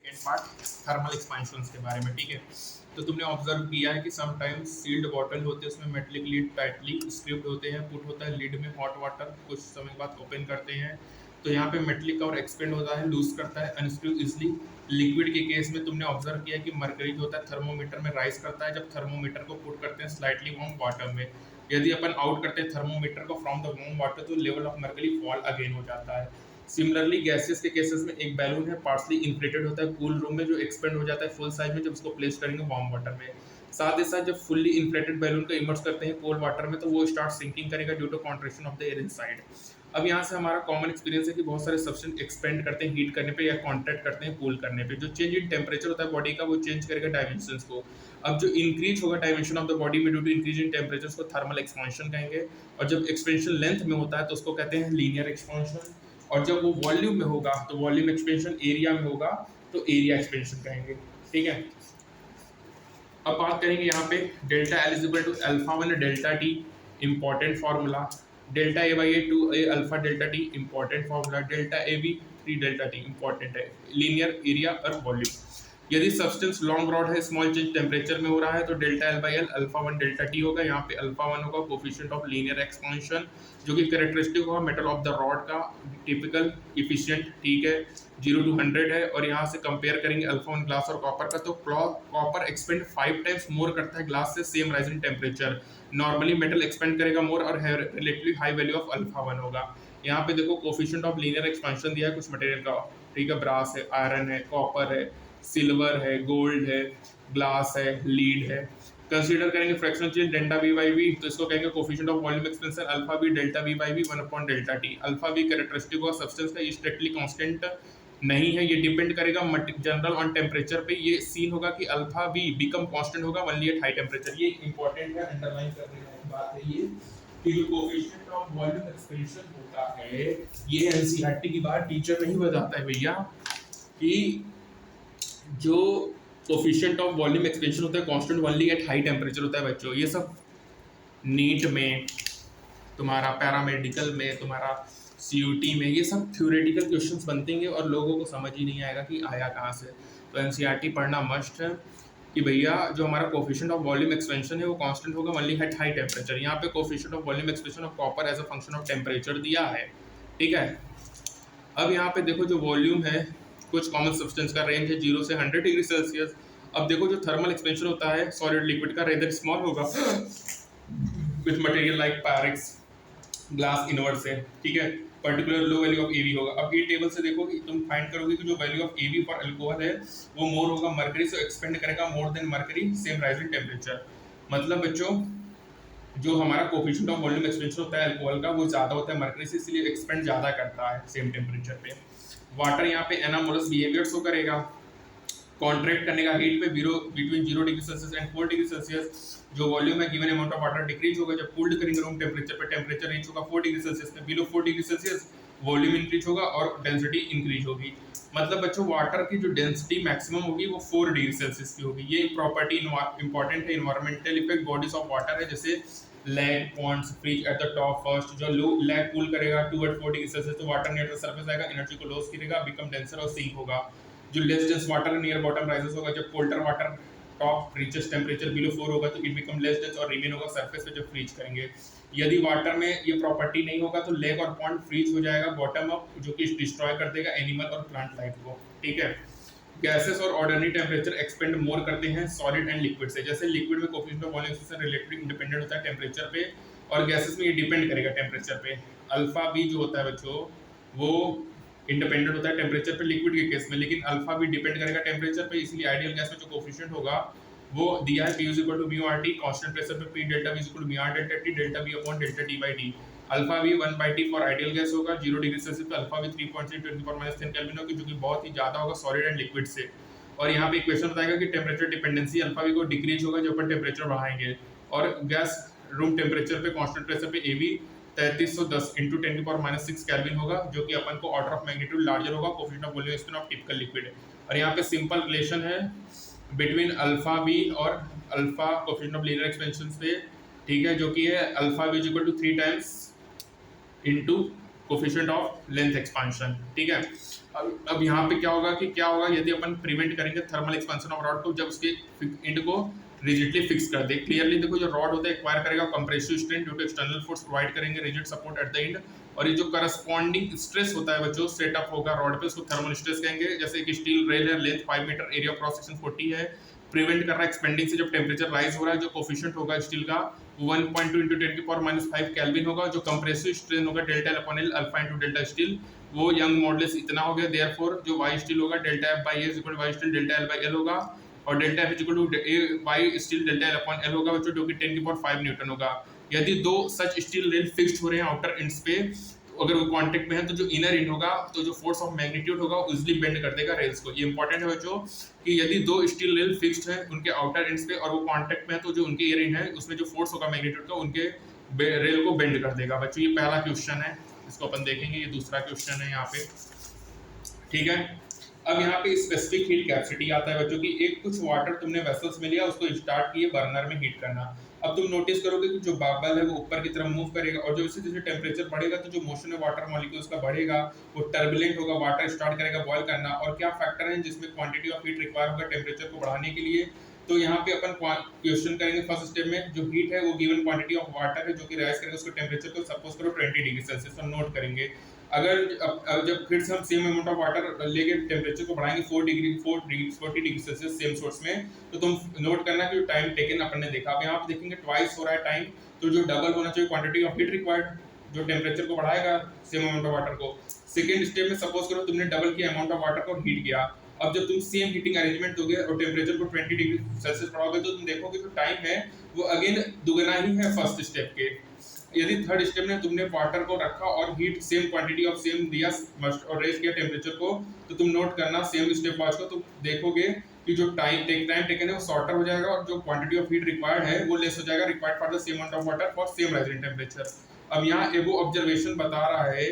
Second part thermal expansion के बारे में। ठीक है, तो तुमने ऑब्जर्व किया है कि समटाइम्स सील्ड बॉटल होते हैं, उसमें मेटलिक लीड टाइटली स्क्रिप्ड होते हैं, पुट होता है लिड में हॉट वाटर, कुछ समय बाद ओपन करते हैं तो यहाँ पे मेटलिक कवर एक्सपेंड होता है, लूज करता है, अनस्क्रू इजली। लिक्विड के केस में तुमने ऑब्जर्व किया कि मर्करी जो होता है थर्मोमीटर में राइज करता है जब थर्मोमीटर को पुट करते हैं स्लाइटली वार्म वाटर में। यदि अपन आउट करते हैं थर्मोमीटर को फ्रॉम द वार्म वाटर तो level of mercury fall again हो जाता है। सिमिलरली गैसेस के केसेस में एक बैलून है पार्सली इन्फ्लेटेड होता है कूल रूम में जो एक्सपेंड हो जाता है फुल साइज में जब उसको प्लेस करेंगे वार्म वाटर में। साथ ही साथ जब फुल्ली इन्फ्लेटेड बैलून को इमर्स करते हैं कोल्ड वाटर में तो वो स्टार्ट सिंकिंग करेगा due to contraction of the air inside. अब यहाँ से हमारा कॉमन एक्सपीरियंस है कि बहुत सारे सब्सटेंस एक्सपेंड करते हैं हीट करने पे या कॉन्ट्रैक्ट करते हैं कूल करने पे। जो चेंज इन टेम्परेचर होता है बॉडी का वो चेंज करेगा डायमेंशंस को। अब जो इंक्रीज होगा डायमेंशन ऑफ द बॉडी में due to increase in temperature को थर्मल एक्सपेंशन कहेंगे। और जब एक्सपेंशन लेंथ में होता है तो उसको कहते हैं लीनियर एक्सपेंशन। और जब वो वॉल्यूम में होगा तो वॉल्यूम एक्सपेंशन, एरिया में होगा तो एरिया एक्सपेंशन कहेंगे। ठीक है, अब बात करेंगे यहाँ पे delta L is equal to alpha one delta T, important formula. Delta A by A two A alpha delta T, important formula. Delta A B three delta T, important है। Linear, area और volume. यदि substance long rod है, small change temperature में हो रहा है तो delta L by L alpha one delta T होगा। यहाँ पे अल्फा वन होगा कोफिशिएंट ऑफ लीनियर एक्सपेंशन जो कि कैरेक्टरिस्टिक होगा मेटल ऑफ द रॉड का टिपिकल इफिशिएंट। ठीक है, 0 to 100 है। और यहाँ से कंपेयर करेंगे अल्फा वन ग्लास और कॉपर का तो कॉपर एक्सपेंड 5 टाइम्स मोर करता है ग्लास से same rising temperature. Normally metal expand करेगा मोर और relatively high value of alpha one होगा। यहाँ पे देखो कोफिशिएंट ऑफ लीनियर एक्सपेंशन दिया है कुछ मटेरियल का। ठीक है, ब्रास है, आयरन है, कॉपर है, सिल्वर है, गोल्ड है, ग्लास है, लीड है। कंसीडर करेंगे fractional change delta V by V तो इसको कहेंगे coefficient of volume expansion alpha V delta V by V 1 upon delta T. Alpha V characteristic होगा सब्सटेंस का, ये स्ट्रिक्टली कांस्टेंट नहीं है, ये डिपेंड करेगा जनरल ऑन टेम्परेचर पे। ये सीन होगा कि अल्फा वी बिकम कांस्टेंट होगा ओनली एट हाई टेम्परेचर। ये इंपॉर्टेंट है, अंडरलाइन करने वाली बात है ये कि जो कोफिशिएंट ऑफ वॉल्यूम एक्सपेंशन होता है ये एनसीईआरटी की बात टीचर नहीं बताता है भैया कि जो कोफिशिएंट ऑफ वॉल्यूम एक्सपेंशन होता है constant only at high temperature होता है बच्चों। ये सब नीट में, तुम्हारा पैरामेडिकल में, तुम्हारा सीयूटी में ये सब थ्योरेटिकल क्वेश्चंस बनते हैं और लोगों को समझ ही नहीं आएगा कि आया कहाँ से। तो एनसीईआरटी पढ़ना मस्ट है कि भैया जो हमारा कोफिशिएंट ऑफ वॉल्यूम एक्सपेंशन है वो कांस्टेंट होगा ओनली एट हाई टेम्परेचर। यहाँ पे coefficient of volume expansion of copper as a function of temperature दिया है। ठीक है, अब यहाँ पे देखो जो वॉल्यूम है कुछ कॉमन सब्सटेंस का रेंज है 0 से 100 डिग्री सेल्सियस। अब देखो जो थर्मल एक्सपेंशन होता है सॉलिड लिक्विड का रेदर स्मॉल होगा with material like Pyrex glass invert से। ठीक है, particular low value of A V होगा। अब ये टेबल से देखो कि तुम फाइंड करोगे कि जो value of A V for alcohol है वो मोर होगा मर्करी से एक्सपेंड करेगा more than mercury same rising temperature. मतलब बच्चों जो हमारा कोफिशिएंट ऑफ वॉल्यूम एक्सपेंशन होता है अल्कोहल का वो ज्यादा होता है मर्करी से, इसलिए एक्सपेंड ज्यादा करता है सेम टेम्परेचर पे। वाटर यहाँ पे एनामोलस बिहेवियर शो करेगा कॉन्ट्रैक्ट करने का हीट पे between 0 degree Celsius and 4 degree Celsius. जो वॉल्यूम है given amount of water decrease होगा जब कूल्ड करेंगे रूम टेम्परेचर पे, टेम्परेचर रीच होगा 4 डिग्री सेल्सियस पे, below 4 degree Celsius volume increase होगा और डेंसिटी इंक्रीज होगी। मतलब बच्चों वाटर की जो डेंसिटी मैक्सिमम होगी वो 4 डिग्री सेल्सियस की होगी। ये प्रॉपर्टी इंपॉर्टेंट है। Environmental effect bodies of water है जैसे lake ponds freeze at the top first. जो लो लैग कूल करेगा टुवर्ड 4 डिग्री सेल्सियस तो वाटर नियर द सरफेस आएगा, एनर्जी को लॉस करेगा, बिकम डेंसर और सिंक होगा। जो less dense water near bottom rises होगा जब colder water top reaches temperature below 4 होगा तो इट बिकम लेस डेंस और रिमेन होगा सरफेस पे जब फ्रीज करेंगे। यदि वाटर में ये प्रॉपर्टी नहीं होगा तो लेग और पॉन्ड फ्रीज हो जाएगा बॉटम अप जो कि डिस्ट्रॉय कर देगा एनिमल और प्लांट लाइफ को। ठीक है, गैसेस और ऑर्डिनरी टेम्परेचर एक्सपेंड मोर करते हैं सॉलिड एंड लिक्विड से। जैसे लिक्विड में coefficient of volume expansion relatively independent होता है टेम्परेचर पे और गैसेस में ये डिपेंड करेगा टेम्परेचर पे। अल्फा बी जो होता है बच्चों वो इंडिपेंडेंट होता है टेम्परेचर पे लिक्विड के केस में, लेकिन अल्फा भी डिपेंड करेगा टेम्परेचर पे। इसलिए आइडियल गैस में जो कोफिशिएंट होगा वो दिया है P = μ RT, कांस्टेंट प्रेशर पे P delta V = μ R delta T, delta V upon delta T by D. Alpha V 1/T for ideal gas होगा 0 डिग्री सेल्सियस पे, अल्फा V 3.3 × 10⁻³ केल्विन होगी जो कि बहुत ही ज्यादा होगा सॉलिड एंड लिक्विड से। और यहाँ पे क्वेश्चन बताएगा कि टेम्परेचर डिपेंडेंसी अल्फा V को डिक्रीज होगा जब अपन टेम्परेचर बढ़ाएंगे। और गैस रूम टेम्परेचर पे कांस्टेंट प्रेशर पे AB 3310 × 10⁻⁶ केल्विन होगा जो कि अपन को ऑर्डर ऑफ मैग्नीट्यूड लार्जर होगा coefficient of volume expansion of typical liquid. और यहाँ पे सिंपल रिलेशन है बिटवीन अल्फा बी और alpha coefficient of linear expansion पे। ठीक है, जो कि है alpha B equal to 3 times into coefficient of length expansion. ठीक है, अब यहाँ पे क्या होगा यदि अपन प्रिवेंट करेंगे थर्मल एक्सपेंशन ऑफ रॉड को, जब उसके एंड को रिजिडली फिक्स कर दे। क्लियरली देखो, जो रॉड होता है एक्वायर करेगा compressive strain due to external force, provide करेंगे rigid support at the end, और ये जो करस्पॉन्डिंग स्ट्रेस होता है बच्चों सेटअप होगा रॉड पे, उसको थर्मल स्ट्रेस कहेंगे। जैसे एक स्टील रेल है, length 5 metre, area cross section 40 है, प्रिवेंट कर रहा है एक्सपेंडिंग से। जब टेम्परेचर राइज हो रहा है, जो कोफिशिएंट होगा स्टील का 1.2 इंटू 10⁻⁵ केल्विन होगा। जो कंप्रेसिव स्ट्रेन होगा delta L upon L alpha into delta steel, वो यंग मॉडुलस इतना हो गया। देयरफॉर जो वाई स्टील होगा delta F by A is equal to Y steel delta L by L होगा, और delta F is equal to A by steel delta L upon L होगा बच्चों, जो कि 10⁵ न्यूटन होगा। यदि दो सच स्टील रेल फिक्स्ड हो रहे हैं आउटर एंड्स पे, तो अगर वो कांटेक्ट में है तो जो इनर एंड होगा, तो जो फोर्स ऑफ मैग्नीट्यूड होगा वो इजीली बेंड कर देगा रेल्स को। ये इंपॉर्टेंट है बच्चों कि यदि दो स्टील रेल फिक्स्ड है उनके आउटर एंड्स पे और वो कांटेक्ट में है, तो जो उनके इनर एंड है उसमें जो फोर्स होगा मैग्नीट्यूड का उनके रेल को बेंड कर देगा बच्चों। ये पहला क्वेश्चन है, इसको अपन देखेंगे। ये दूसरा क्वेश्चन है यहाँ पे, ठीक है। अब यहाँ पे स्पेसिफिक हीट कैपेसिटी आता है बच्चों की। एक कुछ वाटर तुमने वेसल्स में लिया, उसको स्टार्ट किए बर्नर में हीट करना। अब तुम नोटिस करोगे कि जो बबल है वो ऊपर की तरफ मूव करेगा, और जो जैसे टेम्परेचर बढ़ेगा तो जो मोशन है वाटर मॉलिक्यूल्स का बढ़ेगा, वो टर्बुलेंट होगा, वाटर स्टार्ट करेगा बॉयल करना। और क्या फैक्टर है जिसमें क्वांटिटी ऑफ हीट रिक्वायर होगा टेम्परेचर को बढ़ाने के लिए, तो यहाँ पे अपन क्वेश्चन करेंगे फर्स्ट स्टेप में। जो हीट है वो गिवन क्वांटिटी ऑफ वाटर है जो कि राइज करेगा उसको टेम्परेचर को सपोज करो 20 डिग्री सेल्सियस पर नोट करेंगे। अगर जब फिर से हम सेम अमाउंट ऑफ वाटर लेके टेम्परेचर को बढ़ाएंगे 40 डिग्री सेल्सियस सेम सोर्स में, तो तुम नोट करना कि टाइम टेकन अपन ने देखा। अब यहाँ पे देखेंगे ट्वाइस हो रहा है टाइम, तो जो डबल होना चाहिए क्वांटिटी ऑफ हीट रिक्वायर्ड जो टेम्परेचर को बढ़ाएगा सेम अमाउंट ऑफ वाटर को। सेकेंड स्टेप में सपोज करो तुमने डबल की अमाउंट ऑफ वाटर को हीट किया। अब जब तुम सेम हीटिंग अरेंजमेंट दोगे और टेम्परेचर को 20 डिग्री सेल्सियस बढ़ाओगे, तो तुम देखोगे जो टाइम है वो अगेन दुगना ही है फर्स्ट स्टेप के। यदि थर्ड स्टेप में तुमने वाटर को रखा और heat same quantity of same दिया और रेज किया टेम्परेचर को, तो तुम नोट करना सेम स्टेप वाच को, तुम देखोगे कि जो टाइम टेकन है वो शॉर्टर हो जाएगा और जो क्वांटिटी ऑफ हीट रिक्वायर्ड है वो लेस हो जाएगा, required for the same amount of water for same rising temperature. अब यहाँ एगो ऑब्जर्वेशन बता रहा है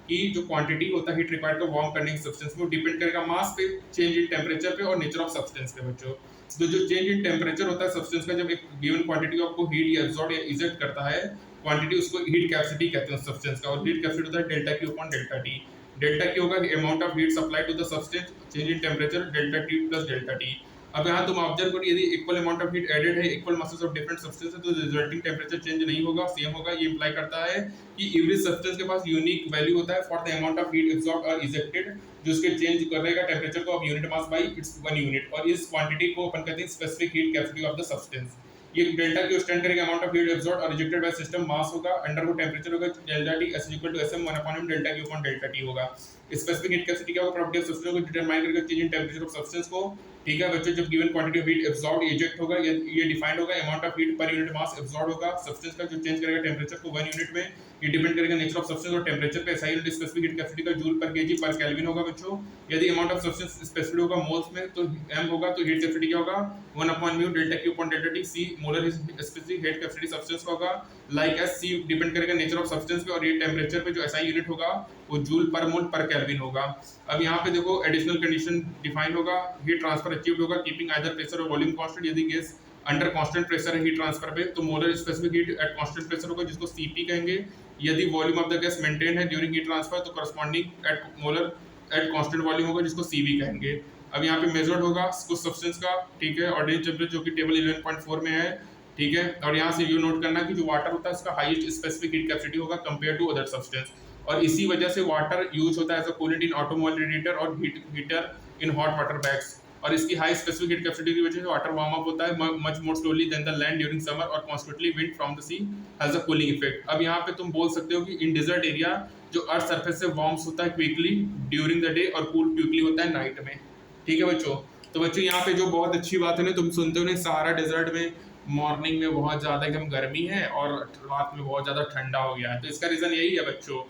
कि जो क्वांटिटी होता है हीट रिक्वायर्ड को वार्म करने की सब्सटेंस में, वो डिपेंड करेगा मास पे, चेंज इन टेम्परेचर पे और नेचर ऑफ सब्सटेंस पे बच्चों। तो जो चेंज इन टेम्परेचर होता है सब्सटेंस का, जब एक गिवन क्वांटिटी ऑफ को हीट या एब्सॉर्ब या इजेक्ट करता है क्वांटिटी, उसको हीट कैपेसिटी कहते हैं सब्सटेंस का। और हीट कैपेसिटी होता है delta Q upon delta T. Delta Q होगा amount of heat supply to the substance, change in temperature delta T plus delta T. अब यहाँ तुम ऑब्जर्व करो, यदि equal amount of heat added है, equal masses of different substance है, तो resulting temperature change नहीं होगा, सेम होगा। ये इंप्लाई करता है कि एवरी सब्सटेंस के पास यूनिक वैल्यू होता है for the amount of heat absorbed और इजेक्टेड, जो उसके चेंज करेगा टेम्परेचर को अब unit mass by its 1 unit, और इस क्वांटिटी को अपन कहते हैं specific heat capacity of the substance. ये डेल्टा क्यू स्टैंड करेगा अमाउंट ऑफ हीट एब्सॉर्ब्ड और रिजेक्टेड बाय सिस्टम, मास होगा, अंडर को टेम्परेचर होगा, delta T is equal to S M 1/m delta Q upon delta T होगा। Specific heat capacity क्या होगा, property of substance को determine करके change in temperature of substance को, ठीक है बच्चों। जब given quantity of heat absorbed eject होगा, ये डिफाइंड होगा, amount of heat per unit mass absorbed होगा सब्सटेंस का, जो चेंज करेगा टेम्परेचर को 1 यूनिट में। ये डिपेंड करेगा नेचर ऑफ सब्सटेंस और टेम्परेचर पे। SI unit specific heat capacity का जूल पर केजी पर केल्विन होगा बच्चों। यदि अमाउंट ऑफ सब्सटेंस स्पेसिफिक होगा मोल्स में, तो m होगा, तो हीट कैपेसिटी क्या होगा 1/μ delta Q upon delta T. c molar specific heat capacity substance का होगा, लाइक एस c डिपेंड करेगा नेचर ऑफ सब्सटेंस पे, और ये टेम्परेचर पे जो एसआई यूनिट होगा वो जूल पर मोल पर केल्विन होगा। अब यहाँ पे देखो एडिशनल कंडीशन डिफाइन होगा, हीट ट्रांसफर अचीव्ड होगा कीपिंग आइदर प्रेशर और वॉल्यूम कांस्टेंट। यदि गैस अंडर कांस्टेंट प्रेशर है हीट ट्रांसफर पे, तो molar specific heat at constant pressure होगा, जिसको सीपी कहेंगे। यदि volume of the gas maintain है ड्यूरिंग हीट ट्रांसफर, तो corresponding at molar at constant volume होगा, जिसको सीवी कहेंगे। अब यहाँ पे मेजर्ड होगा कुछ सब्सटेंस का, ठीक है, ऑर्डिनरी टेम्परेचर जो कि टेबल 11.4 में है, ठीक है। और यहाँ से ये नोट करना कि जो वाटर होता है उसका हाईएस्ट स्पेसिफिक हीट कैपेसिटी होगा कंपेयर टू अदर सब्सटेंस, और इसी वजह से वाटर यूज होता है as a coolant in automobile radiator और heater in hot water bags. और इसकी हाई स्पेसिफिक हीट कैपेसिटी की वजह से वाटर वार्म अप होता है much more slowly than the land during summer, और constantly wind from the sea has a cooling effect. अब यहाँ पे तुम बोल सकते हो कि इन डिजर्ट एरिया जो अर्थ सरफेस से वार्म्स होता है क्विकली ड्यूरिंग द डे और कूल क्विकली होता है नाइट में, ठीक है बच्चों। तो बच्चों यहाँ पे जो बहुत अच्छी बात है ना, तुम सुनते हो ना सहारा डेजर्ट में मॉर्निंग में बहुत ज़्यादा एकदम गर्मी है और रात में बहुत ज़्यादा ठंडा हो गया है, तो इसका रीज़न यही है बच्चों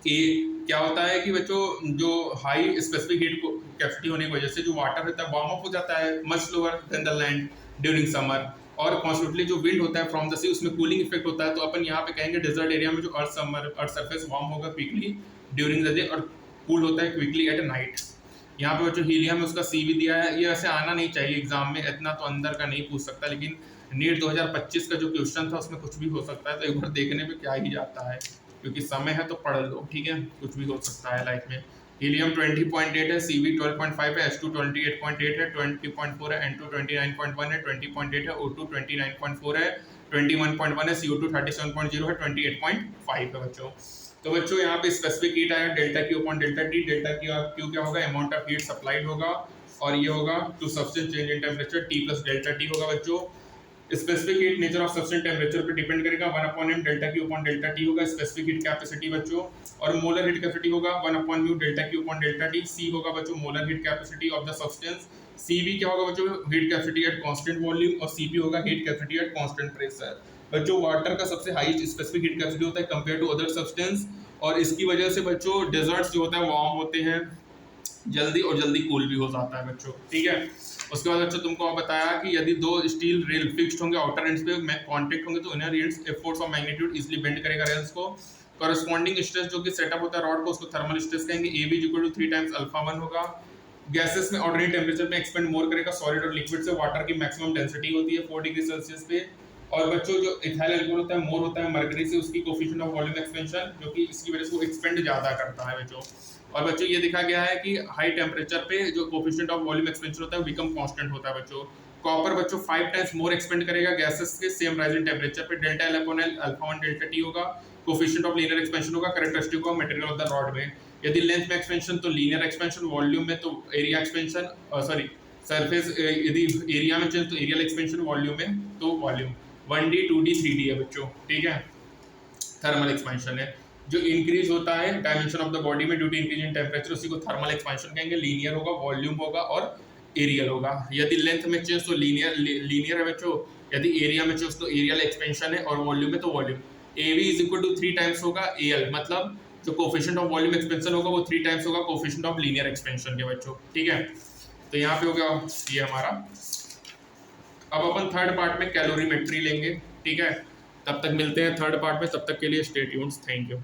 कि क्या होता है कि बच्चों जो हाई स्पेसिफिक हीट कैपेसिटी होने की वजह से जो वाटर रहता है वार्म अप हो जाता है much slower then the land during summer, और कॉन्स्टेंटली जो विंड होता है फ्रॉम द सी उसमें कूलिंग इफेक्ट होता है। तो अपन यहाँ पे कहेंगे डेजर्ट एरिया में जो अर्थ सरफेस वार्म होगा क्विकली ड्यूरिंग द डे और कूल होता है क्विकली एट नाइट। यहाँ पे बच्चों हीलियम में उसका सी भी दिया है, ये ऐसे आना नहीं चाहिए एग्जाम में, इतना तो अंदर का नहीं पूछ सकता, लेकिन नीट 2025 का जो क्वेश्चन था उसमें कुछ भी हो सकता है, तो एक बार देखने में क्या ही जाता है, क्योंकि समय है तो पढ़ लो, ठीक है, कुछ भी हो सकता है लाइफ में। हीलियम 20.8 है, Cv 12.5 है, H2 28.8 है, 20.4 है, N2 29.1 है, 20.8 है, O2 29.4 है, 21.1 है, CO2 37.0 है, 28.5 है बच्चों। तो बच्चों यहाँ पे स्पेसिफिक हीट आया delta Q upon delta T. Delta Q क्या होगा, अमाउंट ऑफ हीट सप्लाइड होगा, और ये होगा to substance change in temperature, T plus delta T होगा बच्चों। Specific heat nature of substance temperature पे डिपेंड करेगा, 1 upon m delta Q upon delta T होगा स्पेसिफिक हीट कैपेसिटी बच्चों, और मोलर हीट कैपेसिटी होगा 1 upon mu delta Q upon delta T. C होगा बच्चों molar heat capacity of the substance. CV क्या होगा बच्चों, heat capacity at constant volume, और सीपी होगा heat capacity at constant pressure. बच्चों वाटर का सबसे हाईएस्ट स्पेसिफिक हीट कैपेसिटी होता है कंपेयर टू अदर सब्सटेंस, और इसकी वजह से बच्चों डेजर्ट्स जो होता है वार्म होते हैं जल्दी, और जल्दी कूल भी हो जाता है बच्चों, ठीक है। उसके बाद बच्चों तुमको और बताया कि यदि दो स्टील रेल फिक्स्ड होंगे आउटर एंड्स पे कांटेक्ट होंगे तो inner ends a force of magnitude easily bend करेगा रेल्स को। कॉरेस्पॉन्डिंग स्ट्रेस जो कि सेटअप होता है रॉड को, उसको थर्मल स्ट्रेस कहेंगे। A B equal to 3 times alpha 1 होगा। गैसेस में ऑर्डिनरी टेम्परेचर में एक्सपेंड मोर करेगा सॉलिड और लिक्विड से। वाटर की मैक्सिमम डेंसिटी होती है 4 डिग्री सेल्सियस पे। और बच्चों जो इथाइल अल्कोहल होता है मोर होता है मरकरी से, उसकी कोफिशिएंट ऑफ वॉल्यूम एक्सपेंशन, जो कि इसकी वजह से वो एक्सपेंड ज्यादा करता है बच्चों। और बच्चों ये देखा गया है कि हाई टेम्परेचर पे जो कोफिशिएंट ऑफ वॉल्यूम एक्सपेंशन होता है बिकम कांस्टेंट होता है बच्चों। कॉपर बच्चों 5 टाइम्स मोर एक्सपेंड करेगा गैसेस के सेम राइजिंग टेम्परेचर पे। Delta L upon L alpha 1 delta T होगा। कोफिशिएंट ऑफ लीनियर एक्सपेंशन होगा characteristic of material of the rod में। यदि लेंथ में एक्सपेंशन तो लीनियर एक्सपेंशन, वॉल्यूम में तो एरिया एक्सपेंशन, सॉरी सरफेस यदि एरिया में चेंज तो एरियल एक्सपेंशन, वॉल्यूम में तो वॉल्यूम। 1D 2D 3D है बच्चों, ठीक है। थर्मल एक्सपेंशन है जो इंक्रीज होता है डायमेंशन ऑफ द बॉडी में due to increase in temperature, उसी को थर्मल एक्सपेंशन कहेंगे। लीनियर होगा, वॉल्यूम होगा और एरियल होगा। यदि लेंथ में चेंज तो लीनियर है बच्चों, यदि एरिया में चेंज तो एरियल एक्सपेंशन है, और वॉल्यूम में तो volume. A V is equal to 3 times होगा ए एल, मतलब जो कोफिशिएंट ऑफ वॉल्यूम एक्सपेंशन होगा वो 3 टाइम्स होगा कोफिशिएंट ऑफ लीनियर एक्सपेंशन के बच्चों, ठीक है। तो यहाँ पे हो गया ये हमारा। अब अपन थर्ड पार्ट में कैलोरीमेट्री लेंगे, ठीक है। तब तक मिलते हैं थर्ड पार्ट में, तब तक के लिए स्टे ट्यून्ड, थैंक यू।